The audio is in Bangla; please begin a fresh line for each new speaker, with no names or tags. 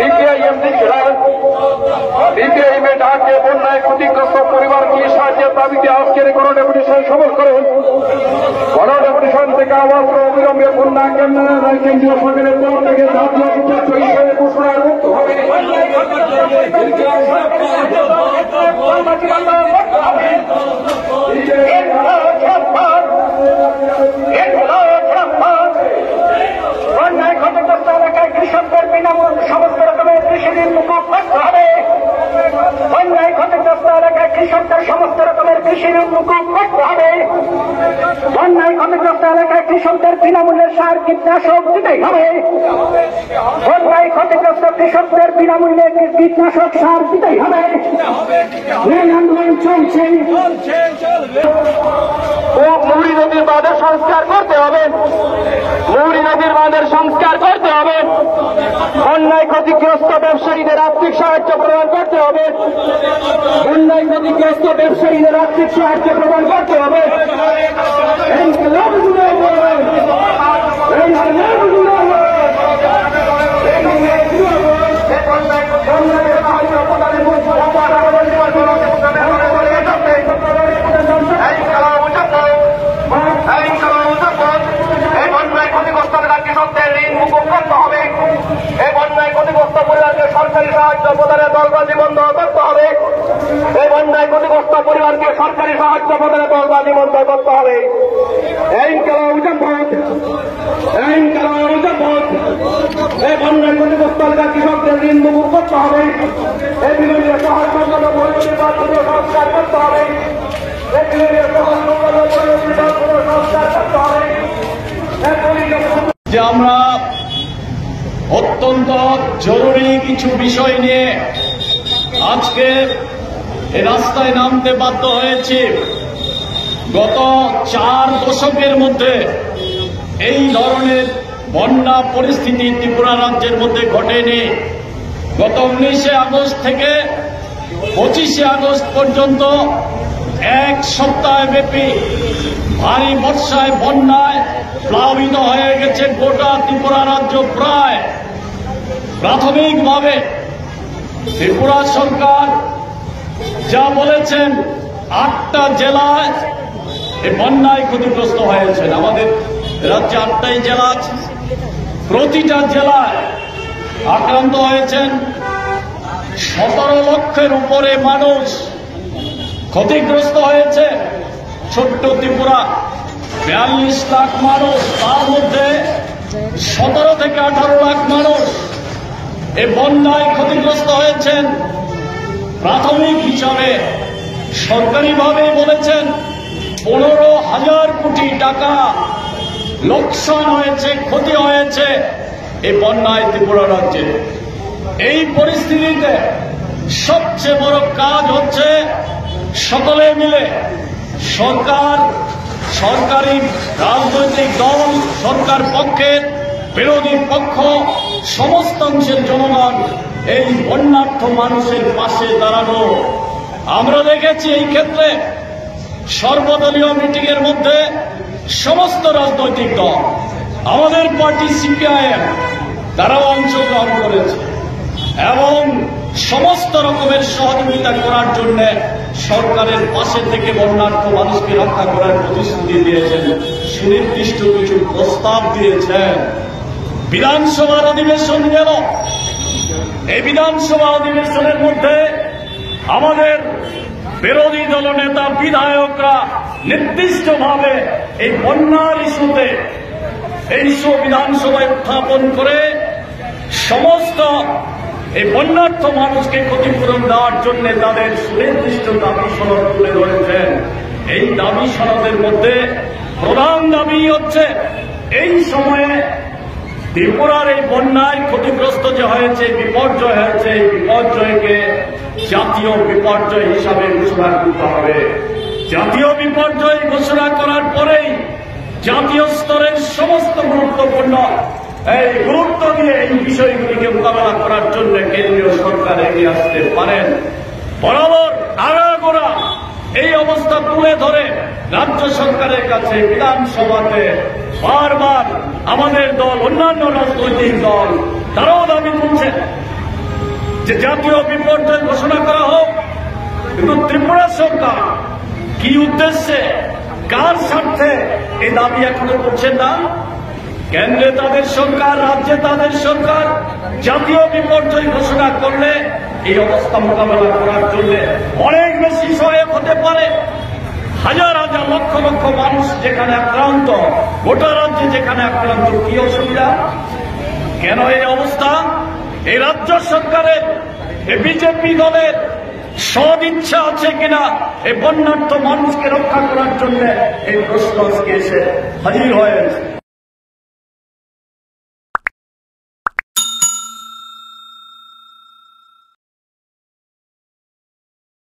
সিপিআইএমে ঢাকে বন্যায় ক্ষতিগ্রস্ত পরিবারগুলি সাহায্যের দাবিতে আজকের গণডেপুটেশন সফল করেন। গণডেপুটেশন থেকে আওয়াজ অবিলম্বে বন্যা কেন্দ্রীয় সরকারের পক্ষ থেকে জাতীয় বিপর্যয় হিসেবে ঘোষণা করতে হবে। বন্যায় ক্ষতিগ্রস্ত এলাকায় কৃষকদের বিনামূল্য সমস্ত রকমের কৃষি ঋণ মুকুব করতে হবে। বন্যায় ক্ষতিগ্রস্ত এলাকায় কৃষকদের সমস্ত রকমের কৃষি ঋণ মুকুব করতে হবে। বন্যায় ক্ষতিগ্রস্ত এলাকায় কৃষকদের বিনামূল্যে সার কীটনাশক দিতেই হবে। বন্যায় ক্ষতিগ্রস্ত কৃষকদের বিনামূল্যে কীটনাশক সার দিতেই হবে। আন্দোলন চলছে। মুহুরী নদীর বাঁধের সংস্কার করতে হবে। মুহুরী নদীর বাঁধের সংস্কার করতে হবে। বন্যায় ক্ষতিগ্রস্ত ব্যবসায়ীদের আর্থিক সাহায্য প্রদান করতে হবে। বন্যায় ক্ষতিগ্রস্ত ব্যবসায়ীদের আর্থিক সাহায্য প্রদান করতে হবে। সরকারি সাহায্য প্রদানে দলবাজি বন্ধ করতে হবে। এই বন্যায় ক্ষতিগ্রস্ত পরিবারকে সরকারি সাহায্য প্রদানে দলবাজি বন্ধ করতে হবে। এই বন্যায় ক্ষতিগ্রস্ত এলাকার কৃষকদের ঋণ মুকুব করতে হবে। এই বিভিন্ন সহায় সংগঠন সংস্কার করতে হবে। এই বিভিন্ন সহায় সংগঠন সংস্কার করতে হবে।
যে আমরা অত্যন্ত জরুরি কিছু বিষয় নিয়ে আজকে এই রাস্তায় নামতে বাধ্য হয়েছি। গত 4 দশকের মধ্যে এই ধরনের বন্যা পরিস্থিতি ত্রিপুরা রাজ্যের মধ্যে ঘটেনি। গত 19শে আগস্ট থেকে 25শে আগস্ট পর্যন্ত এক সপ্তাহ ব্যাপী ভারী বর্ষায় বন্যায় প্লাবিত হয়ে গেছে গোটা ত্রিপুরা রাজ্য। প্রায় প্রাথমিকভাবে ত্রিপুরা সরকার যা বলেছেন 8টা জেলায় এই বন্যায় ক্ষতিগ্রস্ত হয়েছেন। আমাদের রাজ্যে 8টাই জেলা আছে। প্রতিটা জেলায় আক্রান্ত হয়েছেন। 17 লক্ষের উপরে মানুষ ক্ষতিগ্রস্ত হয়েছে। ছোট্ট ত্রিপুরা 42 লাখ মানুষ, তার মধ্যে 17 থেকে 18 লাখ মানুষ এই বন্যায় ক্ষতিগ্রস্ত হয়েছেন। প্রাথমিক হিসাবে সরকারিভাবে বলেছেন 15,000 কোটি টাকা লোকসান হয়েছে, ক্ষতি হয়েছে এই বন্যায় ত্রিপুরা রাজ্যে। এই পরিস্থিতিতে সবচেয়ে বড় কাজ হচ্ছে সকলে মিলে সরকার, সরকারি রাজনৈতিক দল, সরকার পক্ষের বিরোধী পক্ষ, সমস্ত অংশের জনগণ এই বন্যার্থ মানুষের পাশে দাঁড়ানো। আমরা দেখেছি এই ক্ষেত্রে সর্বদলীয় মিটিং এর মধ্যে সমস্ত রাজনৈতিক দল, আমাদের পার্টি সিপিআইএম, তারাও অংশগ্রহণ করেছে এবং সমস্ত রকমের সহযোগিতা করার জন্য সরকারের পাশে থেকে বন্যার্থ মানুষকে রক্ষা করার প্রতিশ্রুতি দিয়েছেন। সুনির্দিষ্ট কিছু প্রস্তাব দিয়েছেন। বিধানসভার অধিবেশন গেল। এই বিধানসভা অধিবেশনের মধ্যে আমাদের বিরোধী দল নেতা, বিধায়করা নির্দিষ্টভাবে এই বন্যার ইস্যুতে এই ইস্যু বিধানসভায় উত্থাপন করে সমস্ত এই বন্যার্থ মানুষকে ক্ষতিপূরণ দেওয়ার জন্য তাদের সুনির্দিষ্ট দাবি সনদ তুলে ধরেছেন। এই দাবি সনদের মধ্যে প্রধান দাবি হচ্ছে এই সময়ে ত্রিপুরার এই বন্যায় ক্ষতিগ্রস্ত যে হয়েছে, বিপর্যয় হয়েছে, এই বিপর্যয়কে জাতীয় বিপর্যয় হিসাবে ঘোষণা করতে হবে। জাতীয় বিপর্যয় ঘোষণা করার পরেই জাতীয় স্তরের সমস্ত গুরুত্বপূর্ণ এই গুরুত্ব দিয়ে এই বিষয়গুলিকে মোকাবেলা করার জন্য কেন্দ্রীয় সরকার এগিয়ে আসতে পারেন। বরাবর আগাগোড়া এই অবস্থা তুলে ধরে রাজ্য সরকারের কাছে বিধানসভাতে বারবার আমাদের দল, অন্যান্য রাজনৈতিক দল, তারাও দাবি করছেন যে জাতীয় বিপর্যয় ঘোষণা করা হোক, কিন্তু ত্রিপুরা সরকার কি উদ্দেশ্যে, কার স্বার্থে এই দাবি এখনো করছেন না? কেন্দ্রে তাদের সরকার, রাজ্যে তাদের সরকার জাতীয় বিপর্যয় ঘোষণা করলে এই অবস্থা মোকাবেলা করার জন্য অনেক বেশি সহায়ক হতে পারে। হাজার হাজার লক্ষ লক্ষ মানুষ যেখানে আক্রান্ত, গোটা রাজ্যে যেখানে আক্রান্ত, কি অসুবিধা? কেন এই অবস্থা? এই রাজ্য সরকারের, এই বিজেপি দলের সদ ইচ্ছা আছে কিনা এই বন্যার্থ মানুষকে রক্ষা করার জন্য? এই প্রশ্ন আজকে এসে হাজির হয়ে